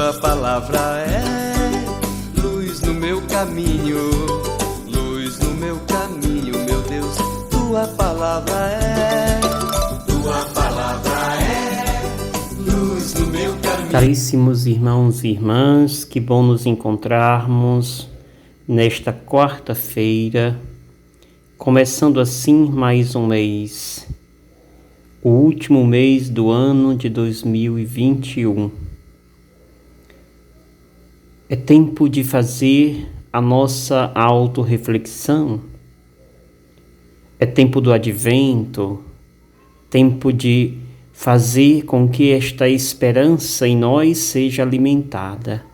tua palavra é luz no meu caminho, luz no meu caminho, meu Deus. Tua palavra é luz no meu caminho. Caríssimos irmãos e irmãs, que bom nos encontrarmos nesta quarta-feira, começando assim mais um mês, o último mês do ano de 2021. É tempo de fazer a nossa autorreflexão, é tempo do advento, tempo de fazer com que esta esperança em nós seja alimentada.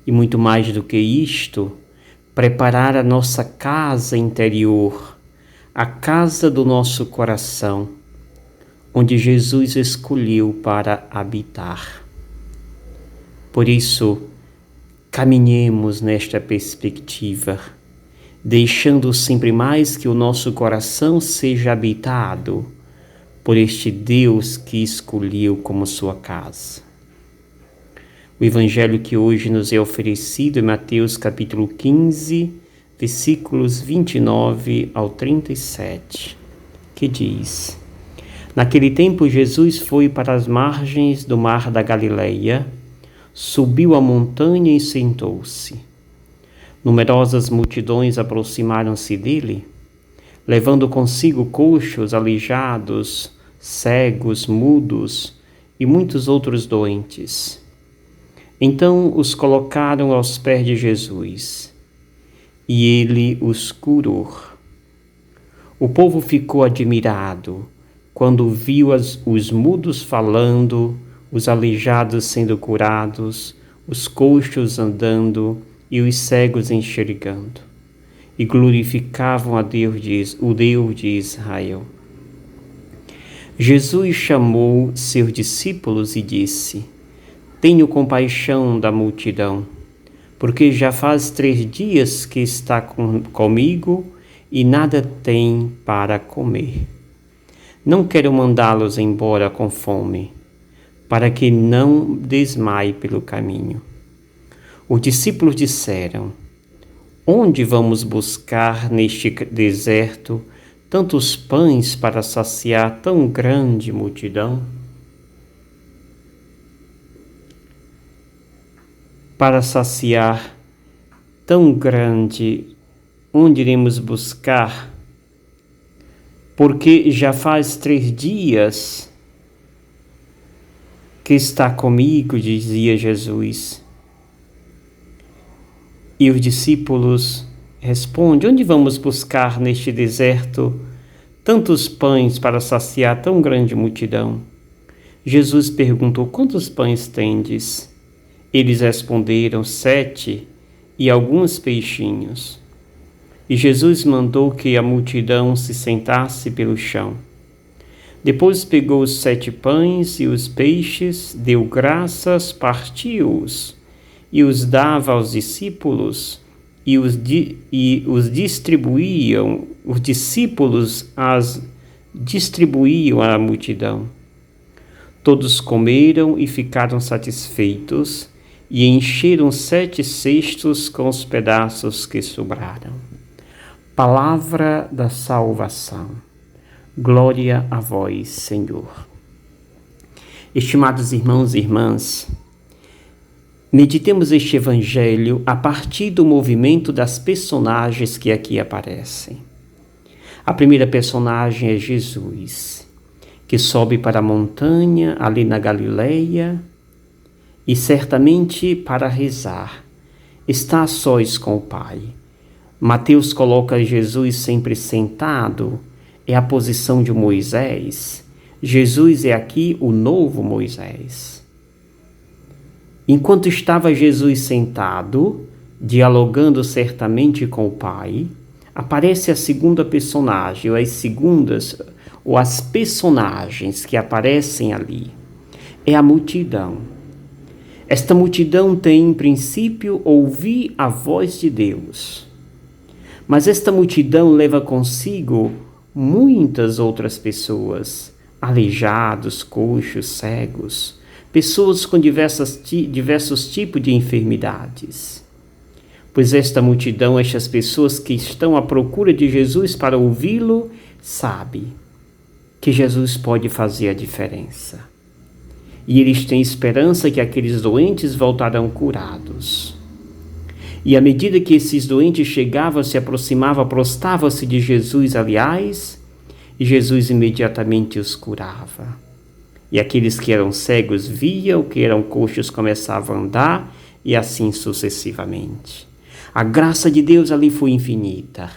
E muito mais do que isto, preparar a nossa casa interior, a casa do nosso coração, onde Jesus escolheu para habitar. Por isso, caminhemos nesta perspectiva, deixando sempre mais que o nosso coração seja habitado por este Deus que escolheu como sua casa. O evangelho que hoje nos é oferecido é Mateus capítulo 15, versículos 29 ao 37, que diz: Naquele tempo Jesus foi para as margens do mar da Galileia, subiu a montanha e sentou-se. Numerosas multidões aproximaram-se dele, levando consigo coxos, aleijados, cegos, mudos e muitos outros doentes. Então os colocaram aos pés de Jesus, e ele os curou. O povo ficou admirado quando viu os mudos falando, os aleijados sendo curados, os coxos andando e os cegos enxergando, e glorificavam a Deus, o Deus de Israel. Jesus chamou seus discípulos e disse: Tenho compaixão da multidão, porque já faz 3 dias que está comigo e nada tem para comer. Não quero mandá-los embora com fome, para que não desmaie pelo caminho. Os discípulos disseram: Onde vamos buscar neste deserto tantos pães para saciar tão grande multidão? Para saciar tão grande, onde iremos buscar? Porque já faz 3 dias que está comigo, dizia Jesus. E os discípulos respondem: Onde vamos buscar neste deserto tantos pães para saciar tão grande multidão? Jesus perguntou: Quantos pães tendes? Eles responderam: 7 e alguns peixinhos. E Jesus mandou que a multidão se sentasse pelo chão. Depois pegou os 7 pães e os peixes, deu graças, partiu-os e os dava aos discípulos, e os distribuíam. Os discípulos as distribuíam à multidão. Todos comeram e ficaram satisfeitos, e encheram 7 cestos com os pedaços que sobraram. Palavra da salvação. Glória a vós, Senhor. Estimados irmãos e irmãs, meditemos este evangelho a partir do movimento das personagens que aqui aparecem. A primeira personagem é Jesus, que sobe para a montanha ali na Galileia e certamente para rezar. Está a sós com o Pai. Mateus coloca Jesus sempre sentado, é a posição de Moisés. Jesus é aqui o novo Moisés. Enquanto estava Jesus sentado, dialogando certamente com o Pai, aparece a segunda personagem, ou as personagens que aparecem ali. É a multidão. Esta multidão tem, em princípio, ouvir a voz de Deus. Mas esta multidão leva consigo muitas outras pessoas, aleijados, coxos, cegos, pessoas com diversos tipos de enfermidades. Pois esta multidão, estas pessoas que estão à procura de Jesus para ouvi-lo, sabe que Jesus pode fazer a diferença. E eles têm esperança que aqueles doentes voltarão curados. E à medida que esses doentes chegavam, se aproximavam, prostravam-se de Jesus, aliás, e Jesus imediatamente os curava. E aqueles que eram cegos viam, que eram coxos começavam a andar, e assim sucessivamente. A graça de Deus ali foi infinita.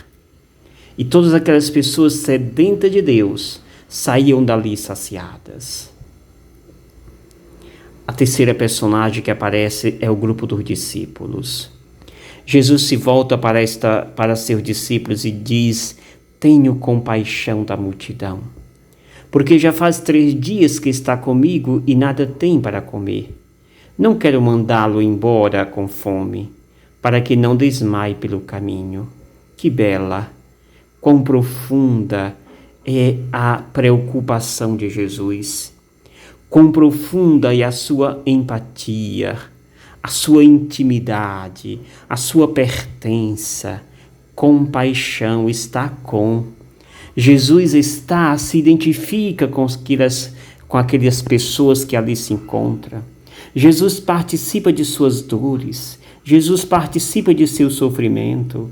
E todas aquelas pessoas sedentas de Deus saíam dali saciadas. A terceira personagem que aparece é o grupo dos discípulos. Jesus se volta para seus discípulos e diz: tenho compaixão da multidão, porque já faz 3 dias que está comigo e nada tem para comer. Não quero mandá-lo embora com fome, para que não desmaie pelo caminho. Que bela, quão profunda é a preocupação de Jesus. Quão profunda é a sua empatia, a sua intimidade, a sua pertença. Compaixão está com. Jesus se identifica com aquelas pessoas que ali se encontram. Jesus participa de suas dores. Jesus participa de seu sofrimento.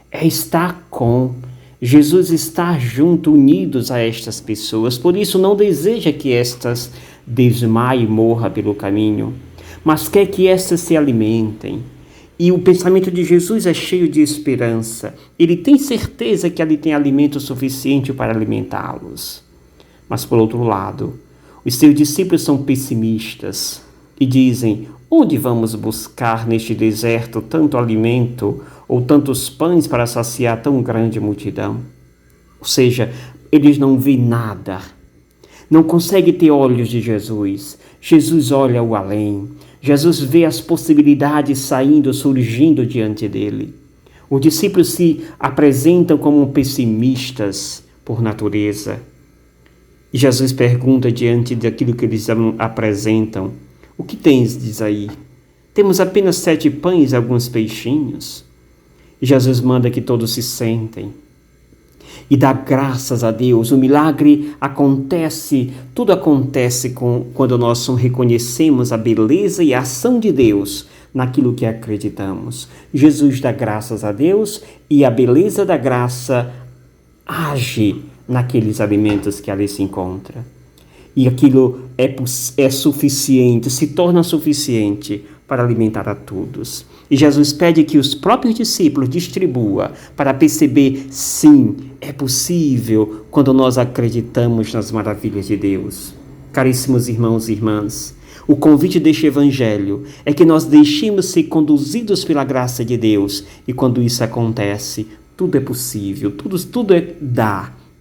Está com. Jesus está junto, unidos a estas pessoas. Por isso não deseja que estas desmaiem e morram pelo caminho, mas quer que estas se alimentem. E o pensamento de Jesus é cheio de esperança. Ele tem certeza que ali tem alimento suficiente para alimentá-los. Mas por outro lado, os seus discípulos são pessimistas e dizem: onde vamos buscar neste deserto tanto alimento ou tantos pães para saciar tão grande multidão? Ou seja, eles não veem nada. Não conseguem ter olhos de Jesus. Jesus olha o além. Jesus vê as possibilidades surgindo diante dele. Os discípulos se apresentam como pessimistas por natureza. E Jesus pergunta diante daquilo que eles apresentam: o que tens, diz aí? Temos apenas 7 pães e alguns peixinhos. E Jesus manda que todos se sentem e dá graças a Deus. O milagre acontece, tudo acontece quando nós reconhecemos a beleza e a ação de Deus naquilo que acreditamos. Jesus dá graças a Deus e a beleza da graça age naqueles alimentos que ali se encontram. E aquilo é suficiente, se torna suficiente para alimentar a todos. E Jesus pede que os próprios discípulos distribuam para perceber, sim, é possível quando nós acreditamos nas maravilhas de Deus. Caríssimos irmãos e irmãs, o convite deste evangelho é que nós deixemos ser conduzidos pela graça de Deus. E quando isso acontece, tudo é possível, tudo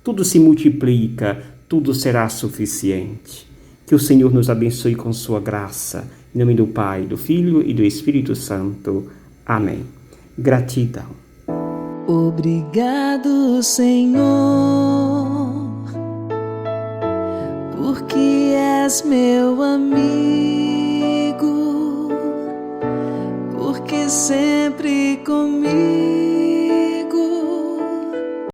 tudo se multiplica, tudo será suficiente. Que o Senhor nos abençoe com sua graça. Em nome do Pai, do Filho e do Espírito Santo. Amém. Gratidão. Obrigado, Senhor, porque és meu amigo, porque sempre comigo